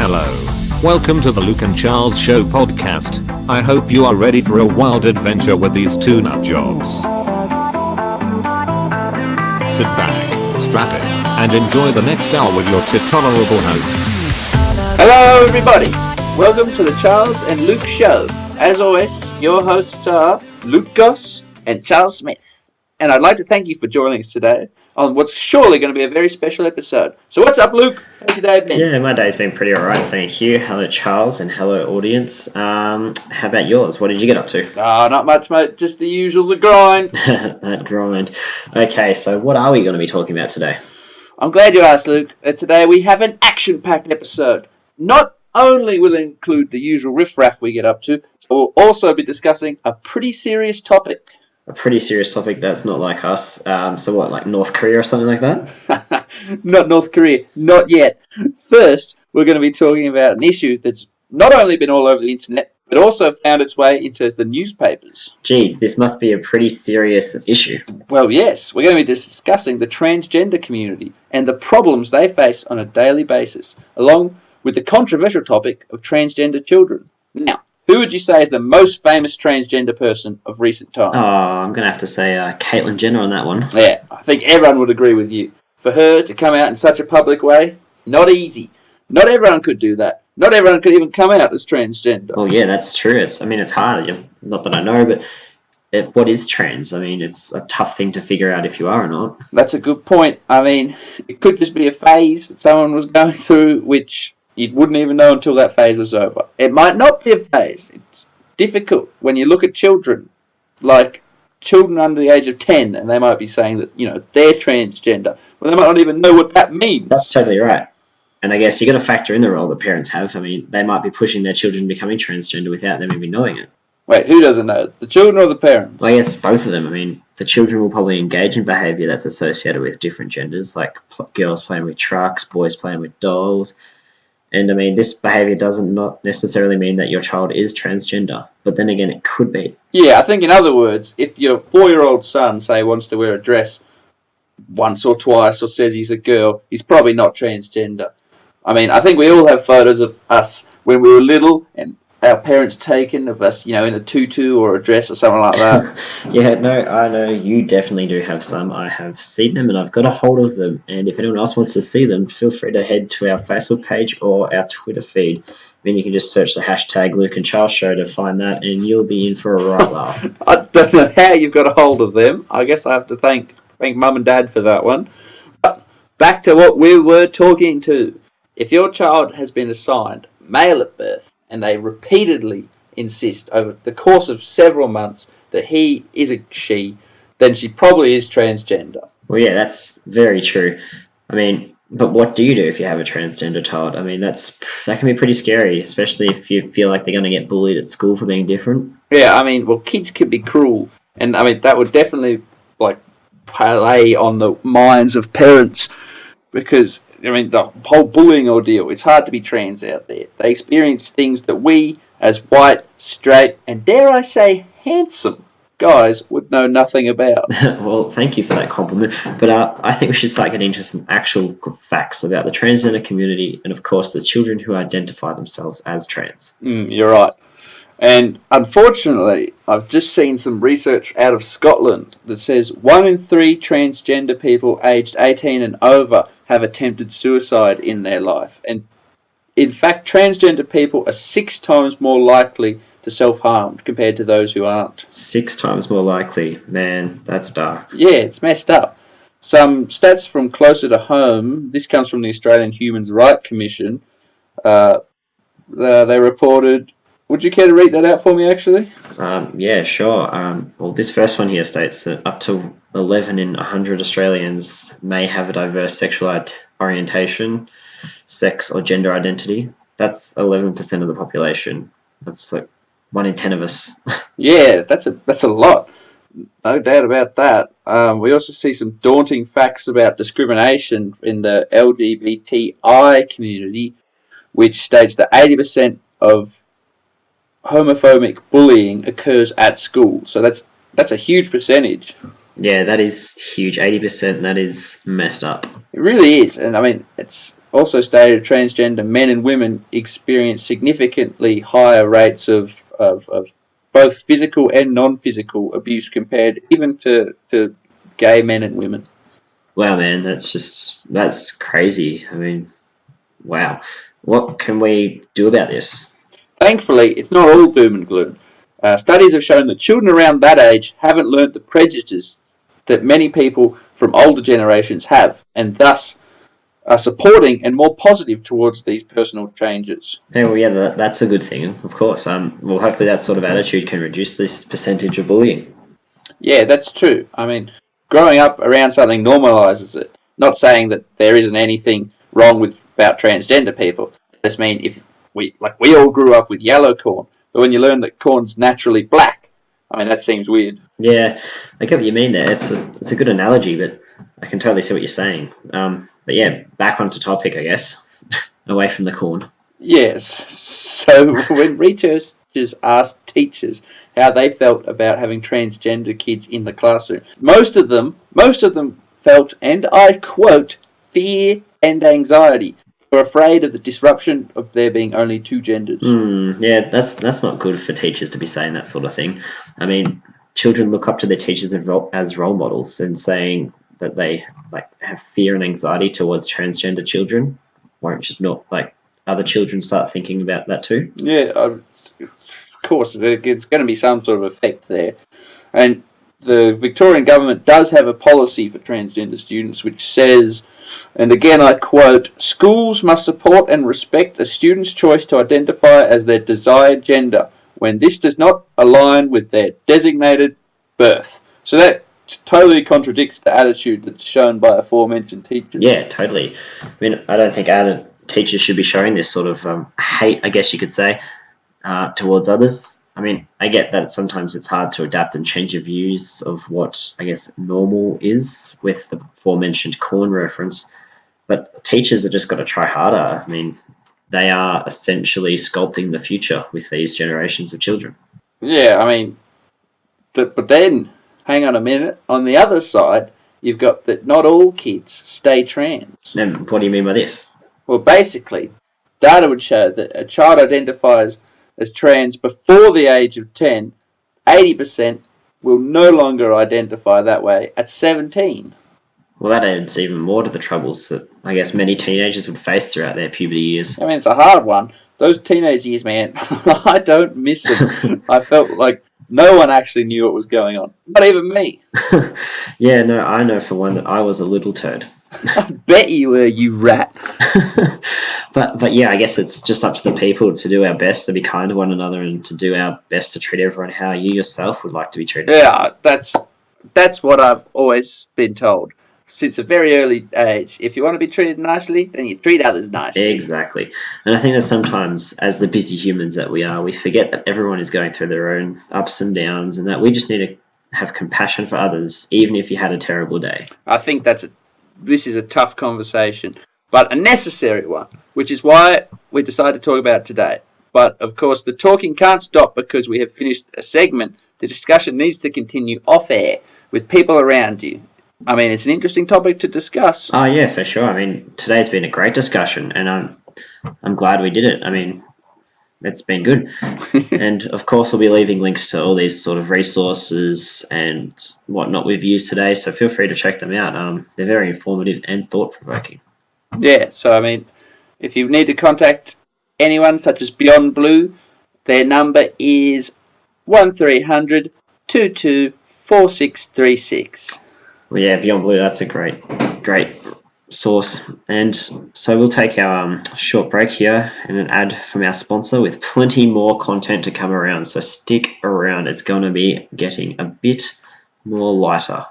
Hello. Welcome to the Luke and Charles Show podcast. I hope you are ready for a wild adventure with these two nut jobs. Sit back, strap in, and enjoy the next hour with your tolerable hosts. Hello everybody. Welcome to the Charles and Luke Show. As always, your hosts are Luke Goss and Charles Smith. And I'd like to thank you for joining us today on what's surely going to be a very special episode. So what's up, Luke? How's your day been? Yeah, my day's been pretty alright, thank you. Hello, Charles, and hello, audience. How about yours? What did you get up to? Not much, mate. Just the usual, the grind. That grind. Okay, so what are we going to be talking about today? I'm glad you asked, Luke. Today we have an action-packed episode. Not only will it include the usual riff-raff we get up to, we'll also be discussing a pretty serious topic. A pretty serious topic that's not like us. So what, like North Korea or something like that? Not North Korea. Not yet. First, we're going to be talking about an issue that's not only been all over the internet, but also found its way into the newspapers. Geez, this must be a pretty serious issue. Well, yes. We're going to be discussing the transgender community and the problems they face on a daily basis, along with the controversial topic of transgender children. Now, who would you say is the most famous transgender person of recent times? Oh, I'm going to have to say Caitlyn Jenner on that one. Yeah, I think everyone would agree with you. For her to come out in such a public way, not easy. Not everyone could do that. Not everyone could even come out as transgender. Well, yeah, that's true. It's hard. Not that I know, but what is trans? I mean, it's a tough thing to figure out if you are or not. That's a good point. I mean, it could just be a phase that someone was going through, which you wouldn't even know until that phase was over. It might not be a phase. It's difficult when you look at children, like children under the age of 10, and they might be saying that, they're transgender. Well, they might not even know what that means. That's totally right. And I guess you got to factor in the role that parents have. I mean, they might be pushing their children becoming transgender without them even knowing it. Wait, who doesn't know? The children or the parents? Well, I guess both of them. I mean, the children will probably engage in behaviour that's associated with different genders, like girls playing with trucks, boys playing with dolls. And I mean, this behaviour doesn't not necessarily mean that your child is transgender, but then again, it could be. Yeah, I think in other words, if your 4-year-old son, say, wants to wear a dress once or twice or says he's a girl, he's probably not transgender. I mean, I think we all have photos of us when we were little and our parents taken of us, in a tutu or a dress or something like that. Yeah, no, I know you definitely do have some. I have seen them and I've got a hold of them. And if anyone else wants to see them, feel free to head to our Facebook page or our Twitter feed. I mean, you can just search the hashtag Luke and Charles Show to find that and you'll be in for a right laugh. I don't know how you've got a hold of them. I guess I have to thank Mum and Dad for that one. But back to what we were talking to. If your child has been assigned male at birth, and they repeatedly insist over the course of several months that he is a she, then she probably is transgender. Well, yeah, that's very true. I mean, but what do you do if you have a transgender child? I mean, that can be pretty scary, especially if you feel like they're going to get bullied at school for being different. Yeah, I mean, well, kids can be cruel, and I mean, that would definitely, play on the minds of parents, because I mean, the whole bullying ordeal, it's hard to be trans out there. They experience things that we, as white, straight, and dare I say, handsome guys would know nothing about. Well, thank you for that compliment. But I think we should start getting into some actual facts about the transgender community and, of course, the children who identify themselves as trans. You're right. And unfortunately, I've just seen some research out of Scotland that says 1 in 3 transgender people aged 18 and over have attempted suicide in their life. And in fact, transgender people are 6 times more likely to self-harm compared to those who aren't. 6 times more likely. Man, that's dark. Yeah, it's messed up. Some stats from closer to home, this comes from the Australian Human Rights Commission. They reported... Would you care to read that out for me, actually? Yeah, sure. Well, this first one here states that up to 11 in 100 Australians may have a diverse sexual orientation, sex or gender identity. That's 11% of the population. That's like 1 in 10 of us. Yeah, that's a lot. No doubt about that. We also see some daunting facts about discrimination in the LGBTI community, which states that 80% of homophobic bullying occurs at school. So that's a huge percentage. Yeah, that is huge. 80%, that is messed up. It really is. And I mean, it's also stated transgender men and women experience significantly higher rates of both physical and non-physical abuse compared even to gay men and women. Wow, man, that's crazy. I mean, wow. What can we do about this? Thankfully, it's not all doom and gloom. Studies have shown that children around that age haven't learnt the prejudices that many people from older generations have, and thus are supporting and more positive towards these personal changes. Yeah, well, yeah, that's a good thing, of course. Well, hopefully that sort of attitude can reduce this percentage of bullying. Yeah, that's true. I mean, growing up around something normalises it. Not saying that there isn't anything wrong about transgender people. I just mean if we all grew up with yellow corn, but when you learn that corn's naturally black, I mean that seems weird. Yeah, I get what you mean there. It's a good analogy, but I can totally see what you're saying. But yeah, back onto topic, I guess, away from the corn. Yes. So when researchers asked teachers how they felt about having transgender kids in the classroom, most of them felt, and I quote, fear and anxiety. Were afraid of the disruption of there being only two genders. Yeah, that's not good for teachers to be saying that sort of thing. I mean, children look up to their teachers as role models, and saying that they have fear and anxiety towards transgender children won't just not other children start thinking about that too. Yeah, of course, there's going to be some sort of effect there, and the Victorian government does have a policy for transgender students which says, and again I quote, schools must support and respect a student's choice to identify as their desired gender when this does not align with their designated birth. So that totally contradicts the attitude that's shown by aforementioned teachers. Yeah, totally. I mean, I don't think our teachers should be showing this sort of hate, I guess you could say, towards others. I mean, I get that sometimes it's hard to adapt and change your views of what, I guess, normal is with the aforementioned corn reference, but teachers have just got to try harder. I mean, they are essentially sculpting the future with these generations of children. Yeah, I mean, but then, hang on a minute, on the other side, you've got that not all kids stay trans. And what do you mean by this? Well, basically, data would show that a child identifies as trans before the age of 10, 80% will no longer identify that way at 17. Well, that adds even more to the troubles that I guess many teenagers would face throughout their puberty years. I mean, it's a hard one. Those teenage years, man, I don't miss them. I felt like no one actually knew what was going on. Not even me. Yeah, no, I know for one that I was a little turd. I bet you were, you rat. But yeah, I guess it's just up to the people to do our best to be kind to one another and to do our best to treat everyone how you yourself would like to be treated. Yeah, that's what I've always been told since a very early age. If you want to be treated nicely, then you treat others nicely. Exactly. And I think that sometimes, as the busy humans that we are, we forget that everyone is going through their own ups and downs, and that we just need to have compassion for others, even if you had a terrible day. I think this is a tough conversation, but a necessary one, which is why we decided to talk about it today. But, of course, the talking can't stop because we have finished a segment. The discussion needs to continue off-air with people around you. I mean, it's an interesting topic to discuss. Oh, yeah, for sure. I mean, today's been a great discussion, and I'm glad we did it. I mean, it's been good. And, of course, we'll be leaving links to all these sort of resources and whatnot we've used today, so feel free to check them out. They're very informative and thought-provoking. Yeah, so, I mean, if you need to contact anyone such as Beyond Blue, their number is 1300 22 4636. Well, yeah, Beyond Blue, that's a great source. And so we'll take our short break here and an ad from our sponsor with plenty more content to come around. So stick around. It's going to be getting a bit more lighter.